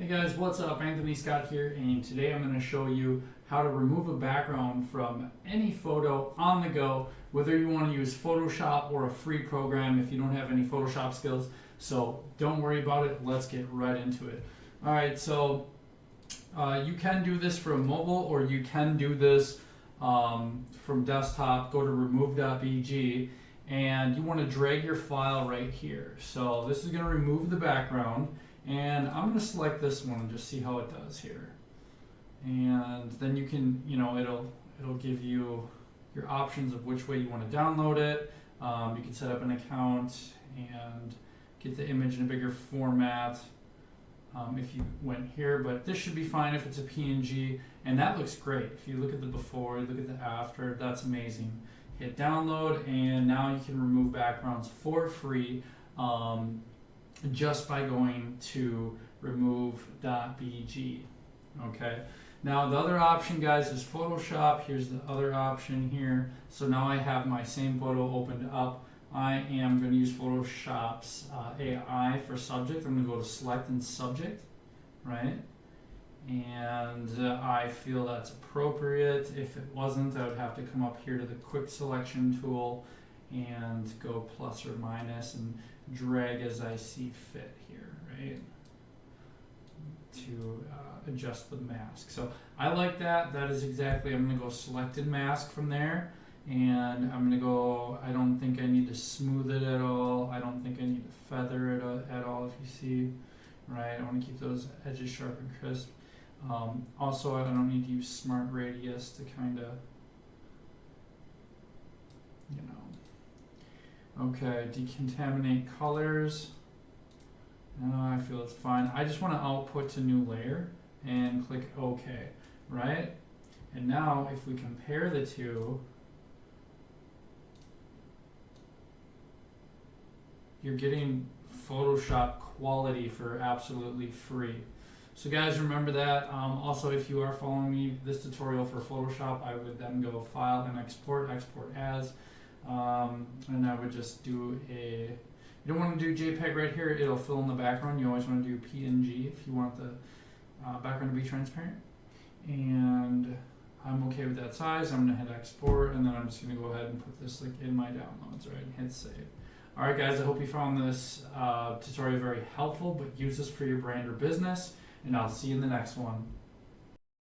Hey guys, what's up? Anthony Scott here, and today I'm going to show you how to remove a background from any photo on the go, whether you want to use Photoshop or a free program if you don't have any Photoshop skills. So don't worry about it, let's get right into it. Alright, so you can do this from mobile or you can do this from desktop. Go to remove.bg and you want to drag your file right here. So this is going to remove the background. And I'm going to select this one and just see how it does here. And then you can, it'll give you your options of which way you want to download it. You can set up an account and get the image in a bigger format if you went here. But this should be fine if it's a PNG. And that looks great. If you look at the before, look at the after, that's amazing. Hit download and now you can remove backgrounds for free. Just by going to remove.bg. Okay. Now the other option, guys, is Photoshop. Here's the other option here. So now I have my same photo opened up. I am going to use Photoshop's AI for subject. I'm going to go to select and subject, right? And I feel that's appropriate. If it wasn't, I would have to come up here to the quick selection tool and go plus or minus and drag as I see fit here, right, to adjust the mask. So I like that. That is exactly, I'm going to go selected mask from there, and I'm going to go, I don't think I need to smooth it at all. I don't think I need to feather it at all, if you see, right? I want to keep those edges sharp and crisp. Also, I don't need to use smart radius to kind of, okay, decontaminate colors. I feel it's fine. I just want to output to new layer and click OK, right? And now if we compare the two, you're getting Photoshop quality for absolutely free. So guys, remember that. Also, if you are following me, this tutorial for Photoshop, I would then go File and Export as. And I would just do you don't want to do JPEG right here, it'll fill in the background. You always want to do PNG if you want the background to be transparent. And I'm okay with that size. I'm going to hit export, and then I'm just going to go ahead and put this in my downloads, right, and hit save. Alright guys, I hope you found this tutorial very helpful, but use this for your brand or business, and I'll see you in the next one.